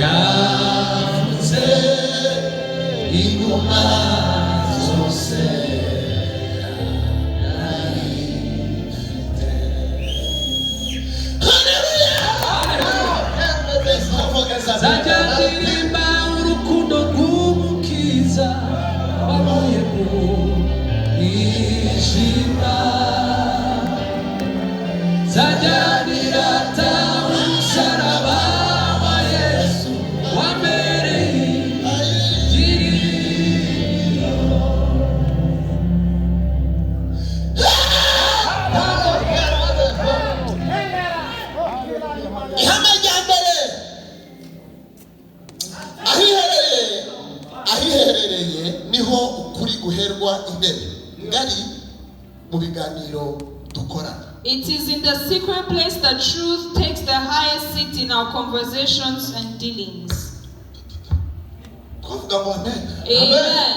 yavuze ingoma zose zajyandirimba urukundo rw'umukiza wavuye mu ijima zajyanirata umusaraba wa Yesu wambereye igiriro ihame rya mbere ahiherereye niho ukuri guherwa intebe ngari mu biganiro dukorana. It is in the secret place that truth takes the highest seat in our conversations and dealings. Amen. Amen.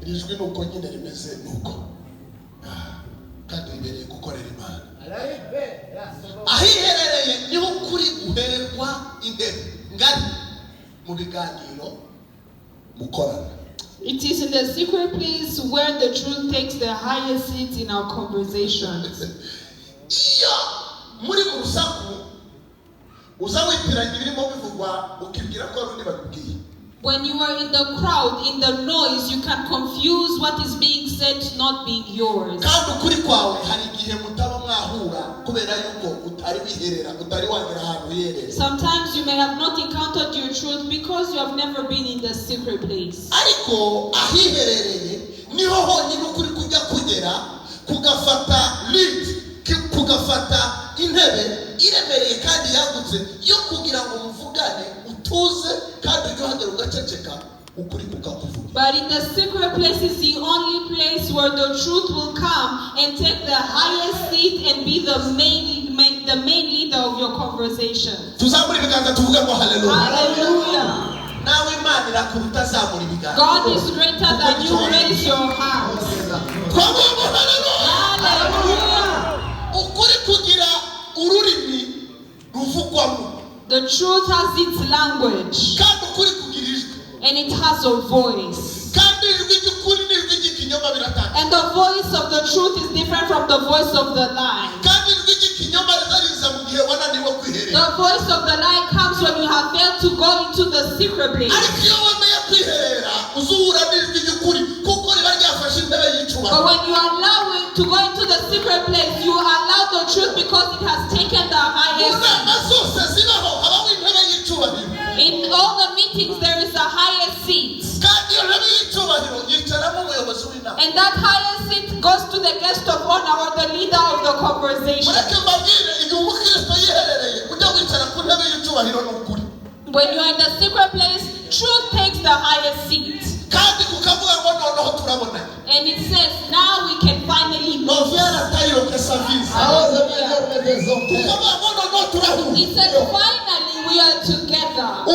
Rijwi nuko nyine rimeze nuko kandi ibereye gukorera Imana. Ahiherereye niho ukuri guherwa intebe ngari mu biganiro mukorana. It is in the secret place where the truth takes the highest seat in our conversations. Iyo muri mu rusaku uzawitiranya ibirimo bivugwa ukibwira ko rundi babibwiye. When you are in the crowd, in the noise, you can confuse what is being said not being yours. Kandi ukuri kwawe hari igihe mutaba mwahura kubera yuko utari wiherera utari wagera ahantu yerera. Sometimes you may have not encountered your truth because you have never been in the secret place. Ariko ahiherereye niho honyine ukuri kujya kugera kugafata lead kugafata intebe iremereye kandi yagutse yo kugira ngo muvugane utuze kandi ugahagera ugaceceka ukuri kukakuvuga. But in the secret place is the only place where the truth will come and take the highest seat and be the main leader of your conversation. Tuzamuri biganza tuvuge ngo hallelujah. Hallelujah. Nawe Imana irakubita zamuri biganza. God is greater than you. Raise your hands. Hallelujah. Ukuri kugira ururimi ruvugwamo. The truth has its language. Kandi ukuri kugira ijwi. And it has a voice. Kandi ijwi ry'ukuri n'ijwi ry'ikinyoma biratandukanye. And the voice of the truth is different from the voice of the lie. Kandi ijwi ry'ikinyoma rizariza mu gihe wananiwe kwiherera. The voice of the lie comes when you have failed to go into the secret place. Ariko iyo wemeye kwiherera uzura n'ijwi ry'ukuri kuko riba ryafashe intebe y'icyubahiro. But when you allow it to go into the secret place, you allow the truth because it has taken the highest. In all the meetings, there is a highest seat. And that highest seat goes to the guest of honor or the leader of the conversation. When you are in the secret place, truth takes the highest seat. And it says, now we can finally meet. It says, finally we are together.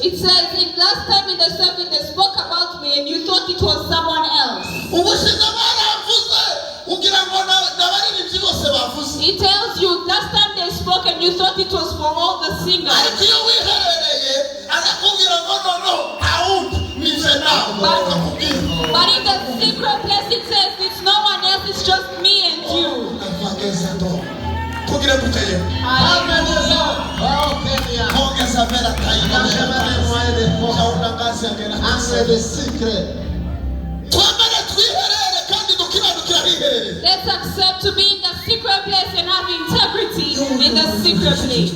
It says, in last time in the service they spoke about me and you thought it was someone else. It tells you last time they spoke and you thought it was for all the singers. But in the secret place it says it's no one else, it's just me and you. Let's accept to be in the secret place and have integrity in the secret place.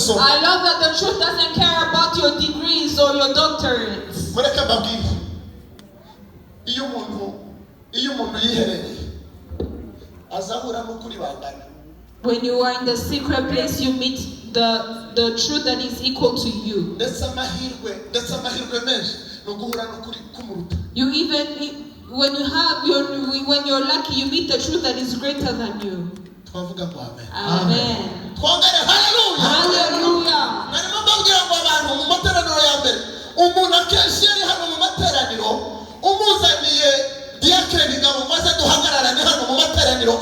I love that the truth doesn't care about your degrees or your doctorates. When you are in the secret place, you meet the truth that is equal to you. You even, when you're lucky, you meet the truth that is greater than you. Amen. Hallelujah. materaniro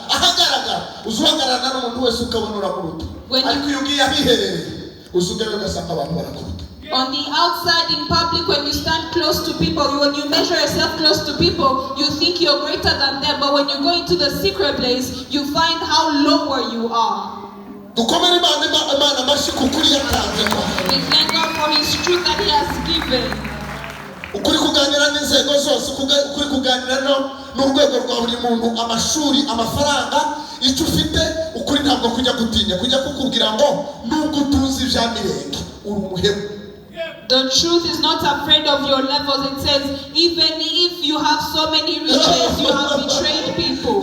ahagaragara uzuhagarana n'umuntu wese ukabona uramuruta ariko iyo ugiye ahiherereye uzugere ugasanga abantu barakuruta. On the outside in public, when you stand close to people, when you measure yourself close to people, you think you're greater than them. But when you go into the secret place, you find how lower you are. We thank God for His truth that He has given. Ukuri kuganira n'inzego zose, ukuri kuganira n'urwego rwa buri muntu, amashuri, amafaranga, icyo ufite, ukuri ntabwo kujya gutinya, kujya kukubwira ngo nubwo utunze ibya mirenge uri umuhemu. The truth is not afraid of your levels. It says, even if you have so many riches, you have betrayed people.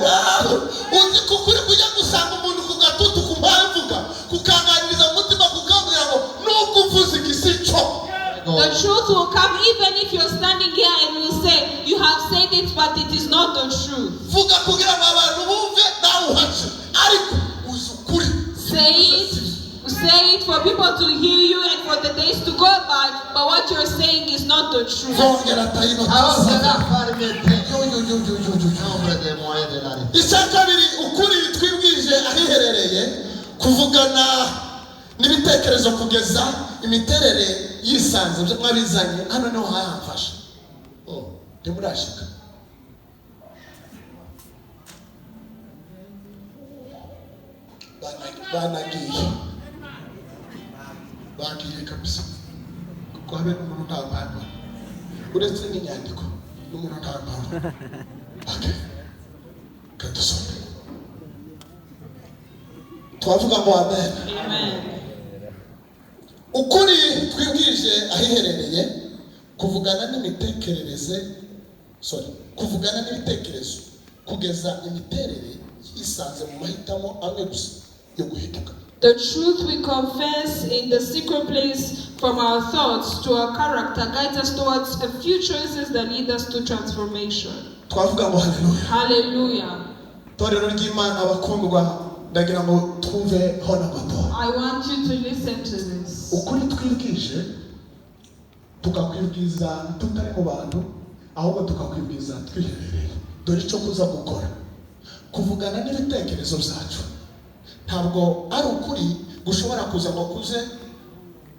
The truth will come even if you're standing here and will say, you have said it, but it is not the truth. Say it for people to hear you and for the days to go by, but what you're saying is not the truth. n'ibitekerezo kugeza imiterere yisanze mwabizanye hano niho hayamfasha. Ntimurashika bagiye kabisa kuko habe n'umuntu ntabana uretse n'inyandiko n'umuntu ntabana. Kadusome twavuga ngo amen. Ukuri twibwije ahiherereye kuvugana n'ibitekerezo kugeza imiterere yisanze mu mahitamo amwe gusa yo guhinduka. The truth we confess in the secret place, from our thoughts to our character, guides us towards a few choices that lead us to transformation. Twavuga ngo hallelujah. Hallelujah. Torero ry'Imana abakundwa ndagira ngo twumve hona mato. I want you to listen to this. Ukuri twibwije tukakwibwiza tutari mu bantu ahubwo tukakwibwiza twiherereye. Dore icyo kuza gukora kuvugana n'ibitekerezo byacu. Ntabwo ari ukuri gushobora kuza ngo kuze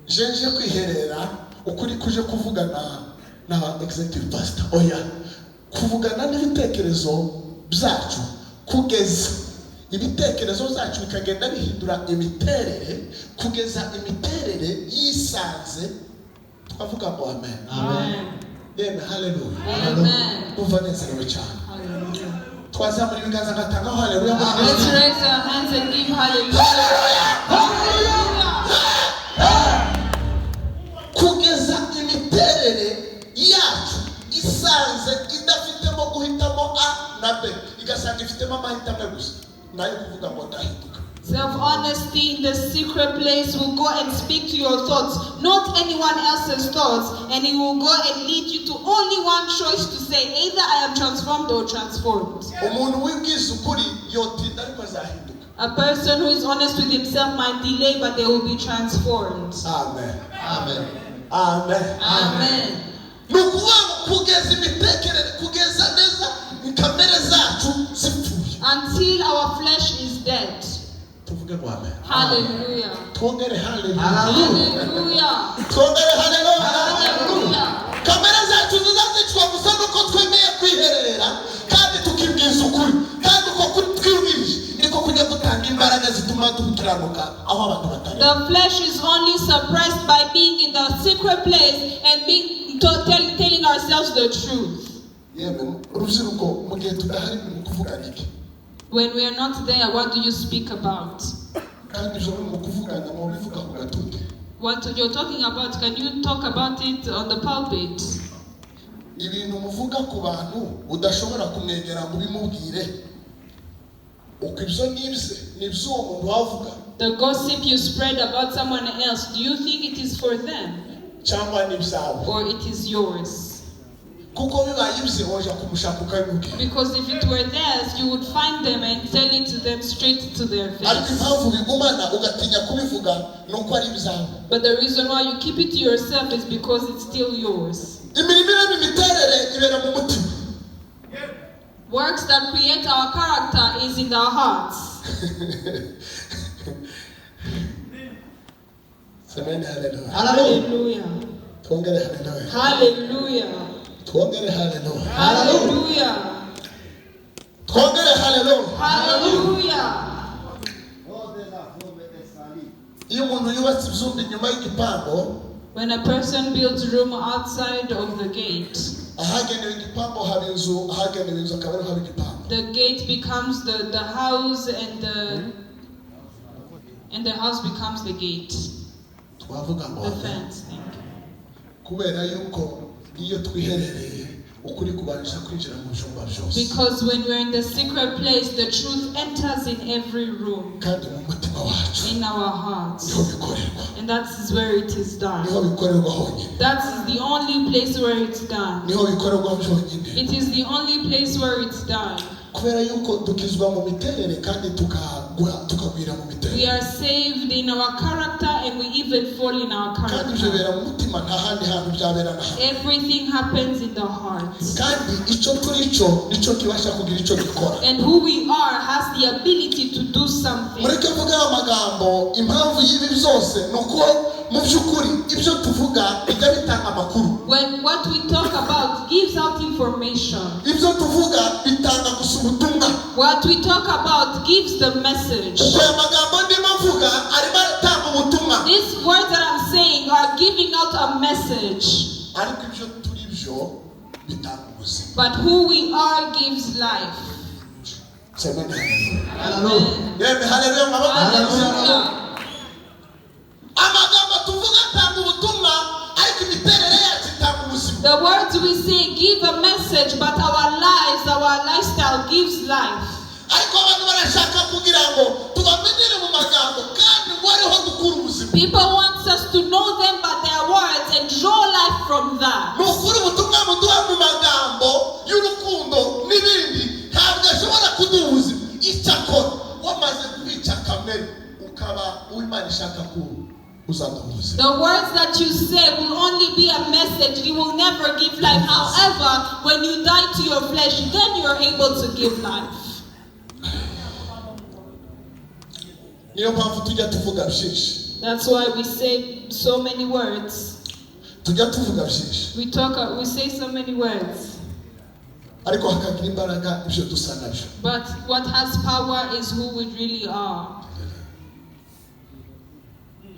jeje kwiherera ukuri kuje kuvugana na executive pastor. Oya, kuvugana n'ibitekerezo byacu kugeza ibitekerezo zacu bikagenda bihindura imiterere kugeza imiterere yisanze. Twavuga ngo amen. Amen. Amen. Hallelujah. Amen. Uvanezerewe cyane. Hallelujah. Twazamura ibiganza gatanga hallelujah. Let's raise our hands and give hallelujah. Hallelujah. Kugeza imiterere yacu isanze idafitemo guhitamo A na B, igasanga ifitemo amahitamo gusa, nayo kuvuga ngo ndahinduka. Self-honesty in the secret place will go and speak to your thoughts, not anyone else's thoughts, and it will go and lead you to only one choice to say, either I am transformed or transformed. A person who is honest with himself might delay, but they will be transformed. Amen. Amen. Amen. Amen. Until our flesh is dead. Hallelujah. Hallelujah. Hallelujah. Hallelujah. Kamera zacu zizazicwa gusa nuko twemeye kwiherera kandi tukibwiza ukuri kandi uko twibwije niko kujya gutanga imbaraga zituma dukiranuka aho abantu batari. The flesh is only suppressed by being in the secret place and being telling ourselves the truth. Yewe urubyiruko mu gihe tudahari mu kuvuga niki. When we are not there, what do you speak about? Kandi ijoro mu kuvugana mu bivuga ku gatuti. What you're talking about, can you talk about it on the pulpit? Ibintu muvuga ku bantu udashobora kumwegera mu bimubwire. Uko ibyo nibyo umuntu wavuga. The gossip you spread about someone else, do you think it is for them? Cyangwa nibyawe. Or it is yours? Kuko bibaye ibyo woja kumushaka ukabimubwira. Because if it were theirs, you would find them and tell it to them straight to their face. Ariko impamvu bigumana ugatinya kubivuga nuko ari ibyawe. But the reason why you keep it to yourself is because it's still yours. Imirimo y'imiterere ibera mu mutima. Works that create our character is in our hearts. Amen. Hallelujah. Hallelujah. Hallelujah. Hallelujah. Hallelujah. Hallelujah. Hallelujah. Hallelujah. Iyo umuntu yubatse ibyumba inyuma y'igipango, When a person builds room outside of the gate, ahagenewe igipango haba inzu, ahagenewe inzu akaba ariho haba igipango. the gate becomes the house and the house becomes the gate. Twavuga ngo The fence. Thank you. kubera yuko iyo twiherereye ukuri kubanisha kwinjira mu byumba byose. Because when we're in the secret place, the truth enters in every room, Kandi mu mutima wacu in our hearts. niho bikorerwa. And that is where it is done. Niho bikorerwa honyine. That is the only place where it's done. Niho bikorerwa byonyine. It is the only place where it's done. Kubera yuko dukizwa mu miterere kandi tukagwira mu We miterere. are saved in our character and we even fall in our Kandi character. byabera mu mutima nta handi hantu byabera na hamwe. Everything happens in the heart. Kandi icyo turi cyo nicyo kibasha kugira icyo gikora. And who we are has the ability to do something. Mureke mvuga amagambo, impamvu y'ibi byose ni uko mu by'ukuri ibyo tuvuga bijya bitanga amakuru. When what we talk about gives out information. Ibyo tuvuga bitanga gusa ubutumwa. What we talk about gives the message. Aya magambo ndimo mvuga arimo aratanga ubutumwa. These words that I'm saying are giving out a message. Ariko ibyo turi byo bitanga ubuzima. But who we are gives life. Amen. Amen. Yeme haleluya maboko. Hallelujah. Amagambo tuvuga atanga ubutumwa ariko imiterere yacu itanga ubuzima. The words we say give a message, but our lives, our lifestyle gives life. Ariko abantu barashaka kugira ngo tubamenyere mu magambo kandi ngo ariho dukura ubuzima. People want us to know them by their words and draw life from that. Nukuri ubutumwa muduha mu magambo y'urukundo n'ibindi ntabwo ashobora kuduha ubuzima. Icyakora wamaze kwica kamere ukaba uw'Imana ishaka ko uzaduha ubuzima. The words that you say will only be a message. It will never give life. However, when you die to your flesh, then you're able to give life. Niyo mpamvu tujya tuvuga byinshi. That's why we say so many words. Tujya tuvuga byinshi. We say so many words. Ariko hakagira imbaraga ibyo dusa nabyo. But what has power is who we really are.